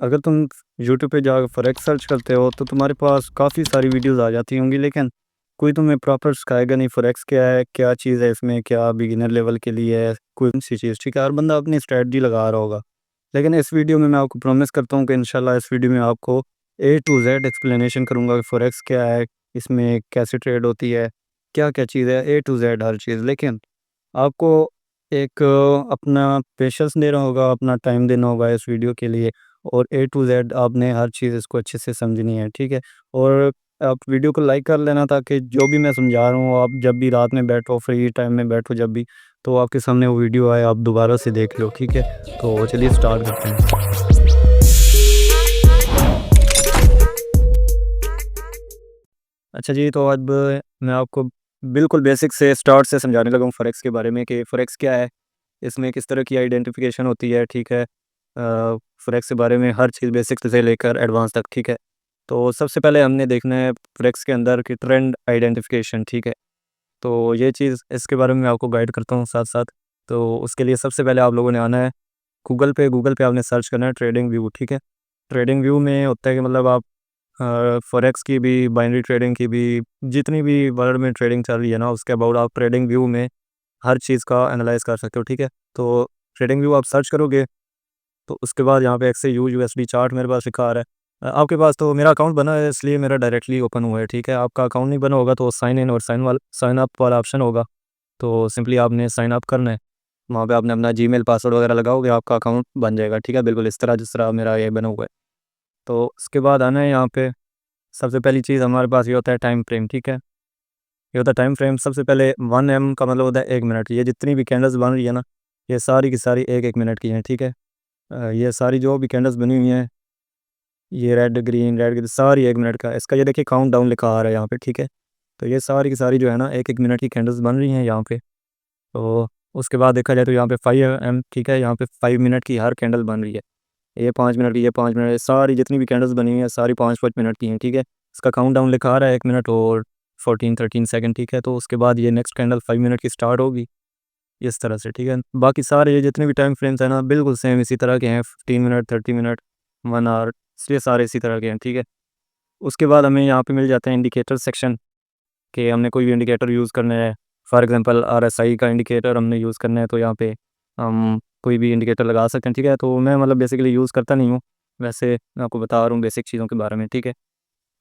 अगर तुम यूट्यूब पे जाकर फ़ॉरेक्स सर्च करते हो तो तुम्हारे पास काफ़ी सारी वीडियोज़ आ जाती होंगी, लेकिन कोई तुम्हें प्रॉपर सिखाएगा नहीं फ़ॉरेक्स क्या है, क्या चीज़ है इसमें, क्या बिगिनर लेवल के लिए है, कौन-सी चीज़, ठीक है? हर बंदा अपनी स्ट्रैटेजी लगा रहा होगा। लेकिन इस वीडियो में मैं आपको प्रॉमिस करता हूँ कि इंशाल्लाह इस वीडियो में आपको ए टू ज़ेड एक्सप्लेनेशन करूँगा कि फ़ॉरेक्स क्या है, इसमें कैसे ट्रेड होती है, क्या-क्या चीज़ है, ए टू ज़ेड हर चीज़। लेकिन आपको एक अपना पेशेंस देना होगा, अपना टाइम देना होगा इस वीडियो के लिए, और ए टू ज़ेड आपने हर चीज़ इसको अच्छे से समझनी है, ठीक है? और आप वीडियो को लाइक कर लेना ताकि जो भी मैं समझा रहा हूँ, आप जब भी रात में बैठो, फ्री टाइम में बैठो जब भी, तो आपके सामने वो वीडियो आए, आप दोबारा से देख लो, ठीक है? तो चलिए स्टार्ट करते हैं। अच्छा जी, तो अब मैं आपको बिल्कुल बेसिक से स्टार्ट से समझाने लगा हूँ फ़ॉरेक्स के बारे में कि फ़ॉरेक्स क्या है, इसमें किस तरह की आइडेंटिफ़िकेशन होती है, ठीक है? फ़ॉरेक्स के बारे में हर चीज़ बेसिक से लेकर एडवांस तक, ठीक है? तो सबसे पहले हमने देखना है फ़ॉरेक्स के अंदर कि ट्रेंड आइडेंटिफ़िकेशन, ठीक है? तो ये चीज़ इसके बारे में मैं आपको गाइड करता हूँ साथ-साथ। तो उसके लिए सबसे पहले आप लोगों ने आना है गूगल पे आपने सर्च करना है ट्रेडिंग व्यू, ठीक है? ट्रेडिंग व्यू में होता है कि मतलब आप फ़ॉरेक्स की भी, बाइनरी ट्रेडिंग की भी, जितनी भी वर्ल्ड में ट्रेडिंग चल रही है ना, उसके अबाउट आप ट्रेडिंग व्यू में हर चीज़ का एनालाइज़ कर सकते हो, ठीक है? तो ट्रेडिंग व्यू आप सर्च करोगे, तो उसके बाद यहाँ पे एक्सयू यूएसडी चार्ट मेरे पास लिखा आ रहा है। आपके पास तो मेरा अकाउंट बना है इसलिए मेरा डायरेक्टली ओपन हुआ है, ठीक है? आपका अकाउंट नहीं बना होगा तो साइन इन और साइन अप वाला ऑप्शन होगा, तो सिंपली आपने साइन अप करना है। वहाँ पे आपने अपना जीमेल पासवर्ड वगैरह लगाओगे, आपका अकाउंट बन जाएगा, ठीक है? बिल्कुल इस तरह जिस तरह मेरा ये बना हुआ है। तो उसके बाद आना है यहाँ पे, सबसे पहली चीज़ हमारे पास ये होता है टाइम फ्रेम, ठीक है? ये होता है टाइम फ्रेम, सबसे पहले 1 एम का मतलब होता है 1 मिनट। ये जितनी भी कैंडल्स बन रही है ना, ये सारी की सारी 1-1 मिनट की हैं, ठीक है? ये सारी जो भी कैंडल्स बनी हुई हैं, ये रेड ग्रीन सारी 1 मिनट का, इसका ये देखिए काउंटडाउन लिखा आ रहा है यहाँ पे, ठीक है? तो ये सारी की सारी जो है ना 1-1 मिनट की कैंडल्स बन रही हैं यहाँ पे। तो उसके बाद देखा जाए तो यहाँ पे 5 एम, ठीक है? यहाँ पे 5 मिनट की हर कैंडल बन रही है। ये 5 मिनट की, ये 5 मिनट, ये सारी जितनी भी कैंडल्स बनी हुई हैं सारी 5-5 मिनट की हैं, ठीक है? इसका काउंटडाउन लिखा आ रहा है 1 मिनट और 14-13 सेकंड, ठीक है? तो उसके बाद ये नेक्स्ट कैंडल 5 मिनट की स्टार्ट होगी, इस तरह से, ठीक है? बाकी सारे ये जितने भी टाइम फ्रेम्स हैं ना, बिल्कुल सेम इसी तरह के हैं, 15 मिनट, 30 मिनट, 1 आवर, ये सारे इसी तरह के हैं, ठीक है? उसके बाद हमें यहाँ पे मिल जाते हैं इंडिकेटर सेक्शन, कि हमने कोई भी इंडिकेटर यूज़ करना है। फॉर एग्ज़ाम्पल आरएसआई का इंडिकेटर हमने यूज़ करना है, तो यहाँ पे हम कोई भी इंडिकेटर लगा सकते हैं, ठीक है? तो मैं मतलब बेसिकली यूज़ करता नहीं हूँ, वैसे मैं आपको बता रहा हूँ बेसिक चीज़ों के बारे में, ठीक है?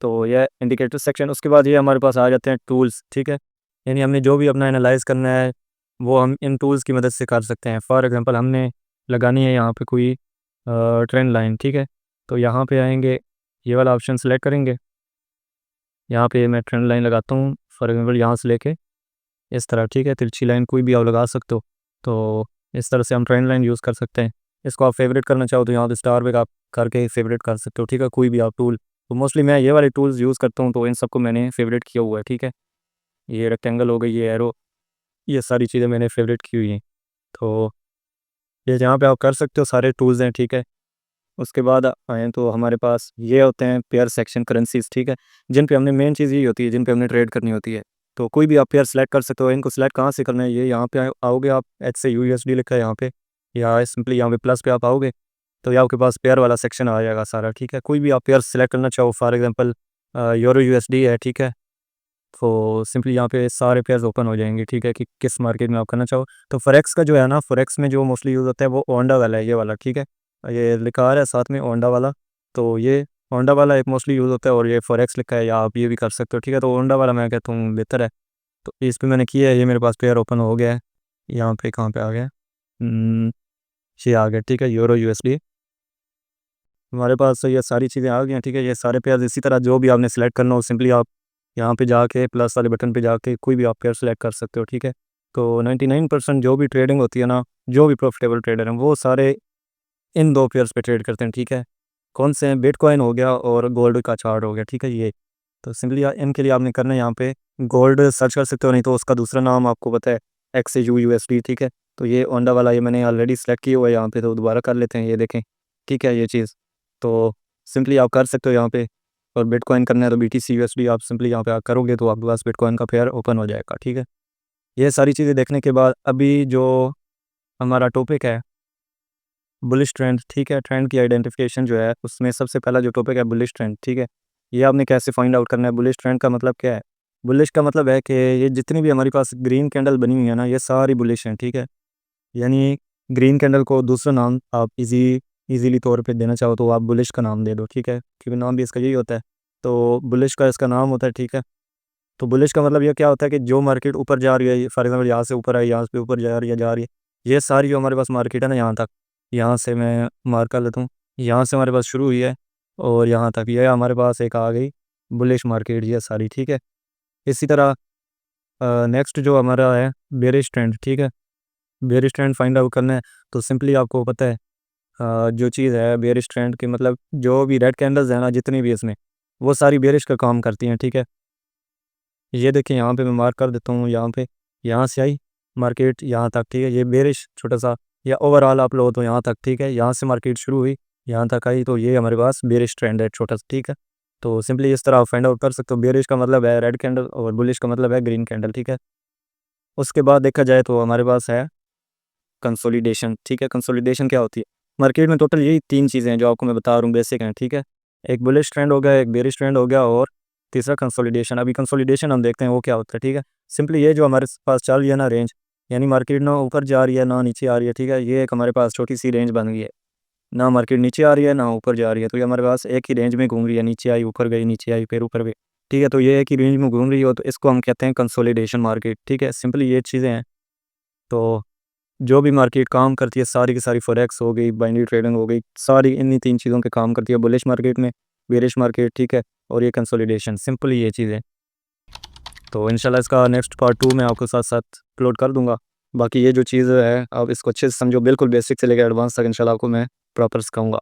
तो यह इंडिकेटर सेक्शन, उसके बाद ये हमारे पास आ जाते हैं टूल्स, ठीक है? यानी हमने जो भी अपना एनालाइज़ करना है, वो हम इन टूल्स की मदद से कर सकते हैं। फॉर एग्ज़ाम्पल हमने लगानी है यहाँ पे कोई ट्रेंड लाइन, ठीक है? तो यहाँ पे आएँगे, ये वाला ऑप्शन सेलेक्ट करेंगे, यहाँ पे मैं ट्रेंड लाइन लगाता हूँ, फॉर एग्ज़ाम्पल यहाँ से लेके इस तरह, ठीक है? तिरछी लाइन कोई भी आप लगा सकते हो। तो इस तरह से हम ट्रेंड लाइन यूज़ कर सकते हैं। इसको आप फ़ेवरेट करना चाहो तो यहाँ पे स्टार पे आप करके फ़ेवरेट कर सकते हो, ठीक है? कोई भी आप टूल, तो मोस्टली मैं ये वाले टूल्स यूज़ करता हूँ, तो इन सबको मैंने फ़ेवरेट किया हुआ है, ठीक है? ये रेक्टेंगल हो गई, ये एरो, ये सारी चीज़ें मैंने फ़ेवरेट की हुई हैं। तो ये जहाँ पे आप कर सकते हो सारे टूल्स हैं, ठीक है? उसके बाद आएँ तो हमारे पास ये होते हैं पेयर सेक्शन करेंसीज़, ठीक है? जिन पे हमने मेन चीज़ यही होती है, जिन पे हमने ट्रेड करनी होती है। तो कोई भी आप पेयर सेलेक्ट कर सकते हो, इनको सेलेक्ट कहाँ से करना है, ये यहाँ पे आओगे आप, एच से यूएसडी लिखा है यहाँ पे, या सिंपली यहाँ पे प्लस पे आप आओगे, तो ये आपके पास पेयर वाला सेक्शन आ जाएगा सारा, ठीक है? कोई भी आप पेयर सेलेक्ट करना चाहो, फॉर एग्ज़ाम्पल यूरो यूएसडी है, ठीक है? तो सिंपली यहाँ पे सारे पेयर्स ओपन हो जाएँगे, ठीक है? कि किस मार्केट में आप करना चाहो। तो फॉरेक्स का जो है ना, फॉरेक्स में जो मोस्टली यूज़ होता है वो ओंडा वाला है, ये वाला, ठीक है? ये लिखा आ रहा है साथ में ओंडा वाला, तो ये ओंडा वाला एक मोस्टली यूज़ होता है, और ये फॉरेक्स लिखा है, या आप ये भी कर सकते हो, ठीक है? तो ओंडा वाला मैं कहता हूँ बेहतर है। तो इस पे मैंने किया है, ये मेरे पास पेयर ओपन हो गया है। यहाँ पे कहाँ पे आ गया? उम, ये आ गया, ठीक है? Euro USD. हमारे पास तो ये सारी चीज़ें आ गई हैं, ठीक है? ये सारे पेयर्स इसी तरह जो भी आपने सेलेक्ट करना हो, सिंपली आप यहाँ पे जाके प्लस वाले बटन पे जाके कोई भी आप पेयर सेलेक्ट कर सकते हो, ठीक है? तो 99% जो भी ट्रेडिंग होती है ना, जो भी प्रॉफिटेबल ट्रेडर हैं, वो सारे इन 2 पेयर्स पे ट्रेड करते हैं, ठीक है? कौन से हैं? बिटकॉइन हो गया और गोल्ड का चार्ट हो गया, ठीक है? ये, तो सिंपली इनके लिए आपने करना है यहाँ पे गोल्ड सर्च कर सकते हो, नहीं तो उसका दूसरा नाम आपको पता है, XAUUSD, ठीक है? तो ये ओंडा वाला ये मैंने ऑलरेडी सेलेक्ट किया हुआ है यहाँ पे, तो दोबारा कर लेते हैं, ये देखें, ठीक है? ये चीज़, तो सिंपली आप कर सकते हो यहाँ पे। और बिटकॉइन करना है तो BTC USD आप सिंपली यहाँ पे करोगे तो आपके पास बिटकॉइन का पेयर ओपन हो जाएगा, ठीक है? ये सारी चीज़ें देखने के बाद अभी जो हमारा टॉपिक है, बुलिश ट्रेंड, ठीक है। ट्रेंड की आइडेंटिफिकेशन जो है उसमें सबसे पहला जो टॉपिक है बुलिश ट्रेंड, ठीक है। ये आपने कैसे फाइंड आउट करना है, बुलिश ट्रेंड का मतलब क्या है। बुलिश का मतलब है कि ये जितनी भी हमारे पास ग्रीन कैंडल बनी हुई है ना, ये सारी बुलिश हैं, ठीक है। यानी ग्रीन कैंडल को दूसरा नाम आप इजीली तौर पे देना चाहो तो आप बुलिश का नाम दे दो, ठीक है, क्योंकि नाम भी इसका यही होता है। तो बुलिश का इसका नाम होता है, ठीक है। तो बुलिश का मतलब ये क्या होता है कि जो मार्केट ऊपर जा रही है, फॉर एग्जांपल यहाँ से ऊपर आई, यहाँ से ऊपर जा रही है, ये सारी जो हमारे पास मार्केट है ना, यहाँ तक, यहाँ से मैं मार्क कर लेता हूँ, यहाँ से हमारे पास शुरू हुई है और यहाँ तक ये हमारे पास एक आ गई बुलिश मार्केट, ये सारी, ठीक है। इसी तरह नेक्स्ट जो हमारा है बेरिश ट्रेंड, ठीक है। बेरिश ट्रेंड फाइंड आउट करना है तो सिंपली आपको पता है जो चीज़ है बेरिश ट्रेंड की, मतलब जो भी रेड कैंडल्स है ना जितनी भी इसमें, वो सारी बेरिश का काम करती हैं, ठीक है। ये देखिए यहाँ पे मैं मार्क कर देता हूँ, यहाँ पे, यहाँ से आई मार्केट यहाँ तक, ठीक है, ये बेरिश छोटा सा, या ओवरऑल आप लो तो यहाँ तक, ठीक है। यहाँ से मार्केट शुरू हुई, यहाँ तक आई, तो ये हमारे पास बेरिश ट्रेंड है छोटा सा, ठीक है। तो सिंपली इस तरह आप फाइंड आउट कर सकते हो, बेरिश का मतलब है रेड कैंडल और बुलिश का मतलब है ग्रीन कैंडल, ठीक है। उसके बाद देखा जाए तो हमारे पास है कंसोलिडेशन, ठीक है। कंसोलिडेशन क्या होती है, मार्केट में टोटल यही तीन चीज़ें हैं जो आपको मैं बता रहा हूँ, बेसिक हैं, ठीक है। एक बुलिश ट्रेंड हो गया, एक बेरिश ट्रेंड हो गया, और तीसरा कंसोलिडेशन। अभी कंसोलिडेशन हम देखते हैं वो क्या होता है, ठीक है। सिंपली ये जो हमारे पास चल रही है ना रेंज, यानी मार्केट ना ऊपर जा रही है ना नीचे आ रही है, ठीक है, ये एक हमारे पास छोटी सी रेंज बन गई है, ना मार्केट नीचे आ रही है ना ऊपर जा रही है, तो ये हमारे पास एक ही रेंज में घूम रही है, नीचे आई ऊपर गई, नीचे आई फिर ऊपर गई, ठीक है। तो ये एक ही रेंज में घूम रही हो तो इसको हम कहते हैं कंसोलिडेशन मार्केट, ठीक है। सिंपली ये चीज़ें हैं। तो जो भी मार्केट काम करती है सारी की सारी, फॉरेक्स हो गई, बाइनरी ट्रेडिंग हो गई, सारी इन्हीं तीन चीज़ों पे काम करती है, बुलिश मार्केट में, बेरिश मार्केट, ठीक है, और ये कंसोलिडेशन, सिंपली ये चीज़ें। तो इंशाल्लाह इसका नेक्स्ट पार्ट 2 मैं आपको साथ साथ अपलोड कर दूंगा। बाकी ये जो चीज़ है आप इसको अच्छे से समझो, बिल्कुल बेसिक से लेकर एडवांस तक इंशाल्लाह आपको मैं प्रॉपर सिखाऊंगा।